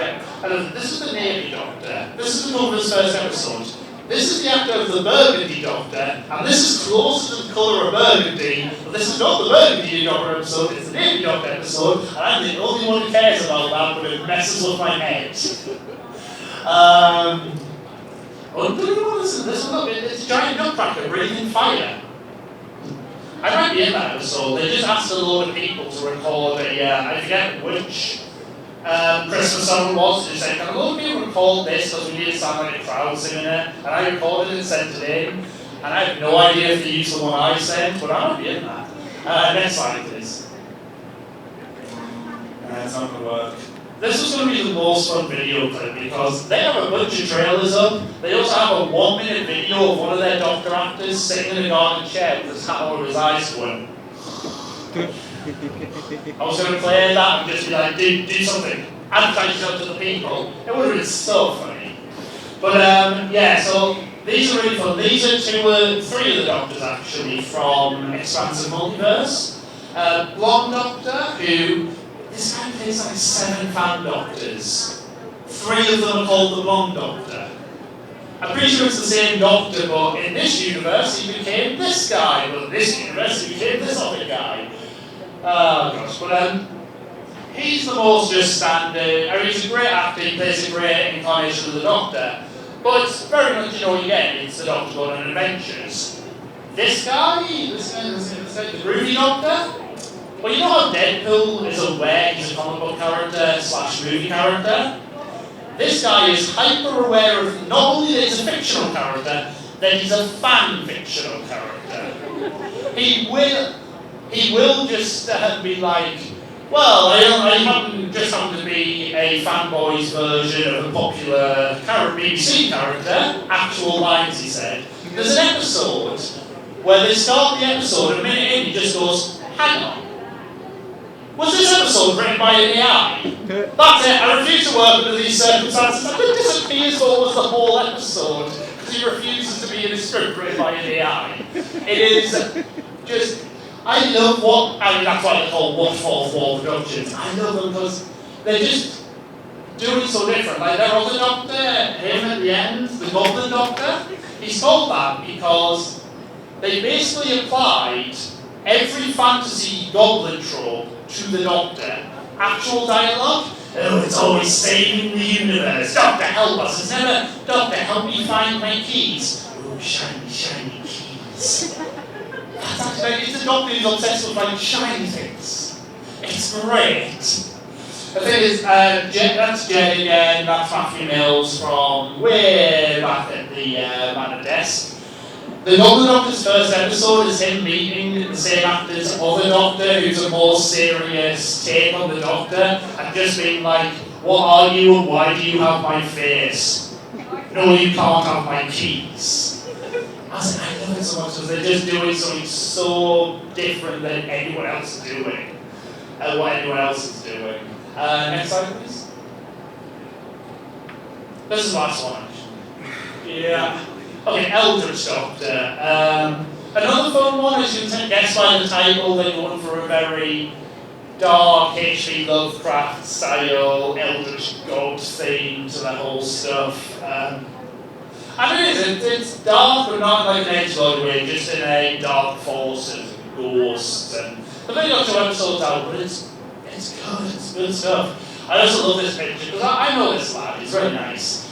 This is the Navy Doctor. This is the Whover's first episode. This is the actor of the Burgundy Doctor, and this is closer to the colour of burgundy, but this is not the Burgundy Doctor episode, it's the Navy Doctor episode, and I'm the only one who cares about that, but it messes with my head. It's a giant nutcracker breathing fire. I might be in that episode. They just asked a load of people to record I forget which Christmas song it was. They said, can a load of people record this because we need to sound like a crowd singing it? And I recorded it and sent it in. And I have no idea if they used the one I sent, but I might be in that. Next slide, please. It's not going to work. This was going to be the most fun video clip because they have a bunch of trailers up. They also have a 1-minute video of one of their Doctor actors sitting in a garden chair with his hat over his eyes going. I was going to play that and just be like, do something. Advertise it to the people. It would have been so funny. But yeah, so these are really fun. These are 3 of the Doctors actually from Expansive Multiverse. Blonde Doctor, who this guy plays like 7 fan Doctors. 3 of them are called the Blonde Doctor. I'm pretty sure it's the same Doctor, but in this universe he became this guy. But in this universe he became this other guy. Oh gosh, but he's the most just standard. I mean, he's a great actor, he plays a great incarnation of the Doctor. But it's very much, you know what you get, it's the Doctor going on adventures. This guy, the groovy Doctor? Well, you know how Deadpool is aware he's a comic book character / movie character? This guy is hyper aware of not only that he's a fictional character, that he's a fan fictional character. He will he will just be like, well, I happen to be a fanboy's version of a popular BBC character, actual lines he said. There's an episode where they start the episode, and a minute in, he just goes, hang on. Was this episode written by an AI? That's it, I refuse to work under these circumstances. I think this appears almost the whole episode, because he refuses to be in a script written by an AI. It is just, I love that's why they're called What Fourth Wall productions. I love them because they're just doing so different. Like their other Doctor, him at the end, the Goblin Doctor, he's called that because they basically applied every fantasy goblin trope to the Doctor. Actual dialogue. Oh, it's always saving the universe. Doctor, help us. It's never, Doctor, help me find my keys. Oh, shiny, shiny keys. That's actually, it's a Doctor who's obsessed with like shiny things. It's great. The thing is, that's Jed again, that's Matthew Mills from way back at the desk. The Goblin Doctor's first episode is him meeting the same actor's other Doctor, who's a more serious take on the Doctor, and just being like, what are you and why do you have my face? No, you can't have my keys. I love it so much because they're just doing something so different than anyone else is doing. What anyone else is doing. Next slide, please. This is the last one, actually. Yeah. Okay, Eldritch Doctor. Another fun one, as you can guess by the title, they're going for a very dark H.P. Lovecraft style, Eldritch God theme to the whole stuff. And it's dark, but not like an edgelord way, just in a dark force of ghosts. And I've only got 2 episodes out, but it's good, it's good stuff. I also love this picture, because I know this lad, he's very nice.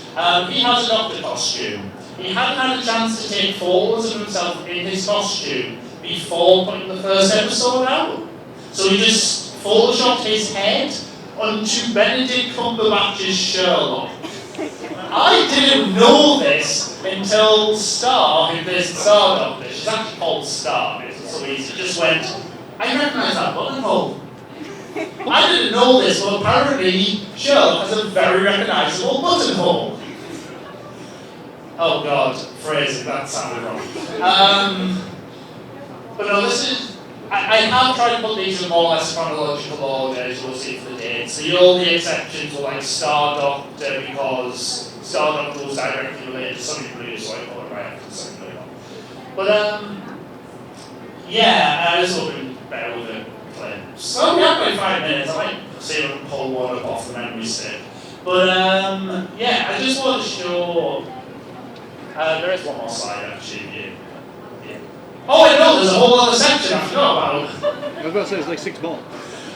He has a Doctor costume. He hadn't had a chance to take photos of himself in his costume before putting the first episode out. So he just photoshopped his head onto Benedict Cumberbatch's Sherlock. I didn't know this until Star, who plays the Star Doctor. She's actually called Star, it's so easy. Just went, I recognise that buttonhole. I didn't know this, but apparently Sherlock has a very recognisable buttonhole. Oh god, phrasing, that sounded wrong. But no, this is, I have tried to put these in more or less chronological order, as you'll see for the dates. So the only exceptions were like Star Doctor, because Star Doctor was directly related to Sunny Blue, so I call it right after Sunny Blue. But yeah, this will be better with the clips. So we have about 5 minutes, I might see if I can pull one up off the memory stick. But yeah, I just want to show. There is one more slide actually. Yeah. Oh wait, no, there's a whole other section I forgot about. I was about to say there's like 6 more.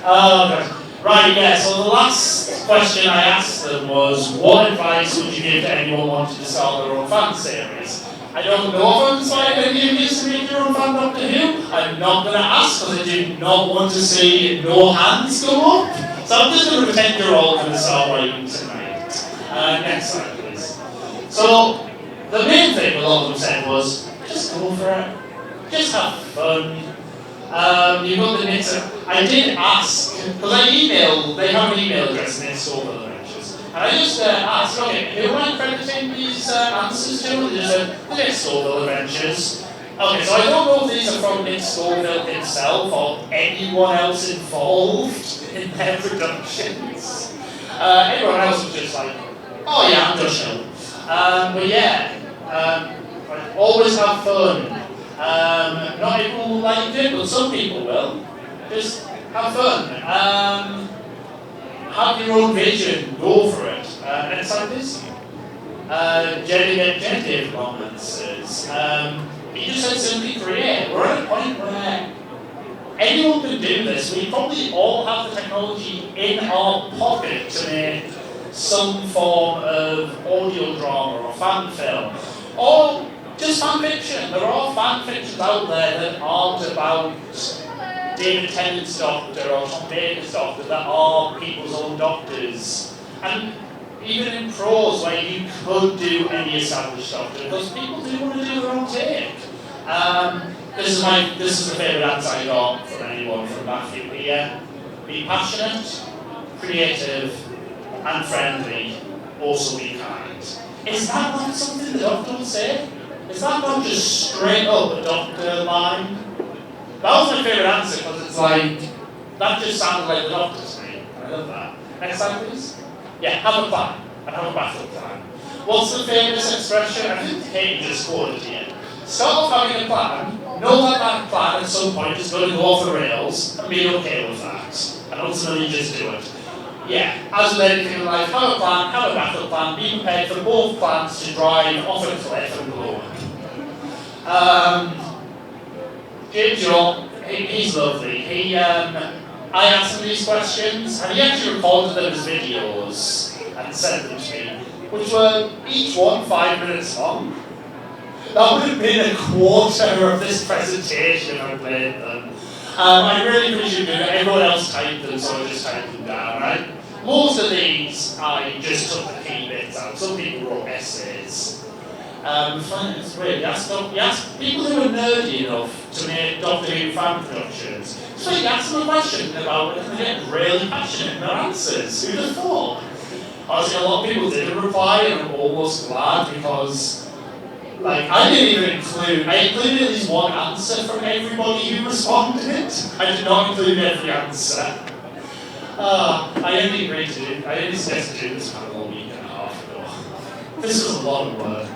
Okay. Right, yeah, so the last question I asked them was, what advice would you give to anyone wanting to start their own fan series? I don't know if I'm inspired any of you to make your own fan Doctor Who. I'm not going to ask because I do not want to see no hands go up. So I'm just going to pretend you're all going to start writing tonight. Next slide, please. So, the main thing a lot of them said was, just go for it. Just have fun. You've got the Nixon. I did ask, because I emailed, they have an email address in Expo Adventures, and I just asked, okay, who am I crediting these answers to? And they just said, the Nick Scoville Adventures. Okay, so I don't know if these are from Nick Scoville himself or anyone else involved in their productions. Everyone else was just like, oh yeah, I'm just chill. But yeah, always have fun. Not everyone will like it, but some people will. Just have fun. Have your own vision, go for it. Next slide, please. David Roman says, he just said simply create. We're at a point where anyone can do this. We probably all have the technology in our pocket to make some form of audio drama or fan film. Or just fan fiction. There are fan fictions out there that aren't about David Tennant's Doctor or Tom Baker's Doctor, that are people's own doctors. And even in prose, where you could do any established Doctor, because people do want to do their own take. This is the favourite answer I got from anyone from Matthew here. Be passionate, creative, and friendly. Also be kind. Is that not something the doctor would say? Is that not just straight up a doctor line? That was my favourite answer because it's like, that just sounded like the doctor to me. I love that. Next slide, please. Yeah, have a plan and have a backup plan. What's the famous expression? I think Kate just quoted here. Start off having a plan, know that that plan at some point is going to go off the rails, and be okay with that. And ultimately just do it. Yeah, as with anything in life, have a plan, have a backup plan, be prepared for both plans to drive off a cliff and blow up. James Young, he's lovely. I asked him these questions, and he actually recorded them as videos and sent them to me, which were each one 5 minutes long. That would have been a quarter of this presentation if I played them. I really appreciate doing it. Everyone else typed them, so I just typed them down, right? Most of these, I just took the key bits out. Some people wrote essays. It's weird. You ask people who are nerdy enough to make Doctor Who fan productions. So you ask them a question about it and they get really passionate in their answers. Who'd have thought? Obviously, a lot of people didn't reply, and I'm almost glad because, like, I included at least one answer from everybody who responded. I did not include every answer. I only suggested doing this panel a week and a half ago. This was a lot of work.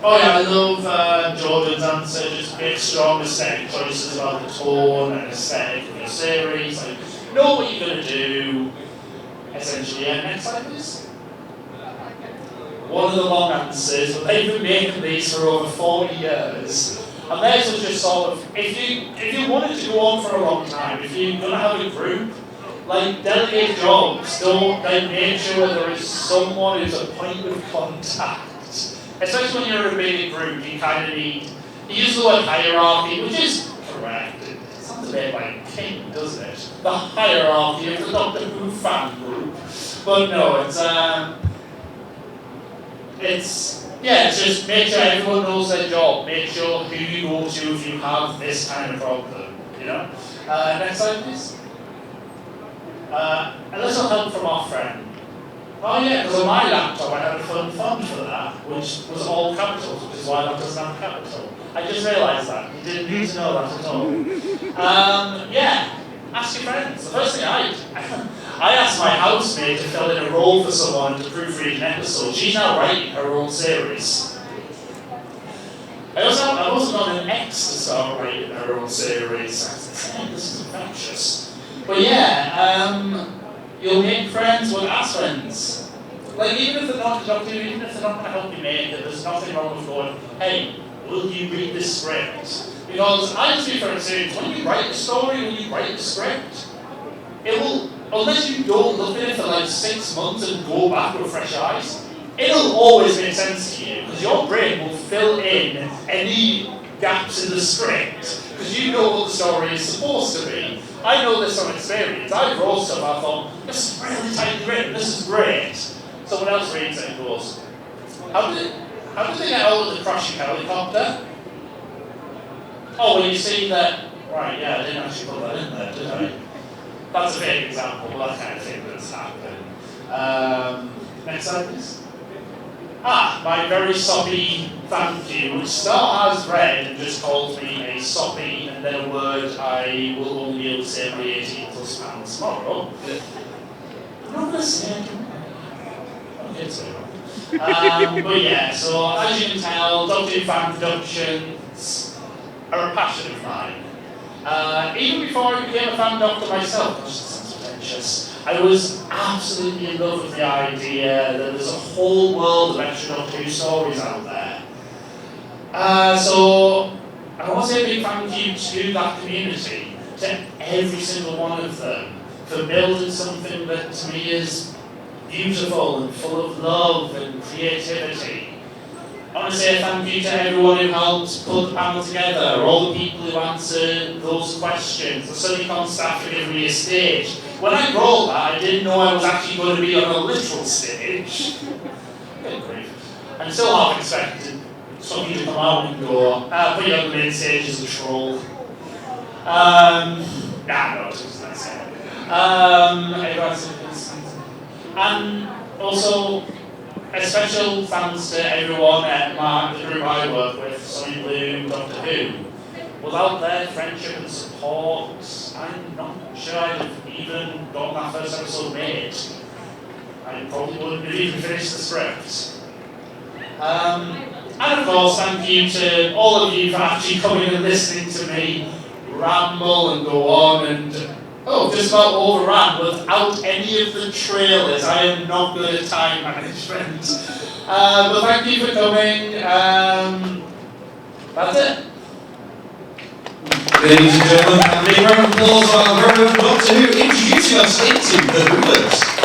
Oh yeah, I love Jordan's answer. Just make strong aesthetic choices about the tone and aesthetic of your series. Like, know what you're going to do. Essentially, yeah. Next slide, please. One of the long answers, but they've been making these for over 40 years. And theirs was just sort of, if you wanted to go on for a long time, if you're going to have a group, like, delegate jobs, don't, like, make sure there is someone who's a point of contact. Especially when you're in a big group, you kind of need, you use the word hierarchy, which is correct. It sounds a bit like King, doesn't it? The hierarchy of the Doctor Who fan group. But no, it's just make sure everyone knows their job. Make sure who you go to if you have this kind of problem, you know? Next slide, please. A little help from our friend. Oh yeah, because on my laptop I had a fun font for that, which was all capitals, which is why that doesn't have capital. I just realised that. You didn't need to know that at all. Yeah, ask your friends. The first thing I asked my housemate to fill in a role for someone to proofread an episode. She's now writing her own series. I've also got an ex to start writing her own series. This is infectious. But yeah, you'll make friends with ask friends. Like, even if they're not the Doctor, even if they're not going to help you make it, there's nothing wrong with going, hey, will you read this script? Because I just for experience, when you write a story, when you write a script, it will, unless you don't look at it for like 6 months and go back with fresh eyes, it'll always make sense to you, because your brain will fill in any gaps in the script, because you know what the story is supposed to be. I know this from experience. I wrote stuff, I thought, this is really tightly written, this is great. Someone else reads it and goes, how did they get out of the crashing helicopter? Oh, well, you see that, right, yeah, I didn't actually put that in there, did I? That's a vague example, but that kind of thing that's happened. Next slide, please. My very soppy thank you, which Star has read and just called me a soppy, and then a word I will only be able to say my 18 plus pounds tomorrow. I'm not going to say it. Okay, but yeah, so as you can tell, Doctor Who fan productions are a passion of mine. Even before I became a fan doctor myself, gosh, that sounds pretentious, I was absolutely in love with the idea that there's a whole world of extra Doctor Who stories out there. So I want to say a big thank you to that community, to every single one of them, for building something that to me is beautiful and full of love and creativity. I want to say a thank you to everyone who helped put the panel together, all the people who answered those questions, the SunnyCon staff for giving me a stage. When I wrote that, I didn't know I was actually going to be on a literal stage. Good grief. I'm still half expecting somebody to come out and go, put you on the main stage as a troll. No, just that's it. And also, a special thanks to everyone at the group I work with, Sonny Blue, Doctor Who. Without their friendship and support, I'm not sure I'd have even gotten that first episode made. I probably wouldn't have even finished the script. And of course, thank you to all of you for actually coming and listening to me ramble and go on and just about overran without any of the trailers. I am not good at time management. But thank you for coming. That's it. Ladies and gentlemen, a big round of applause for our very own Doctor Who introducing us into the Whoverse.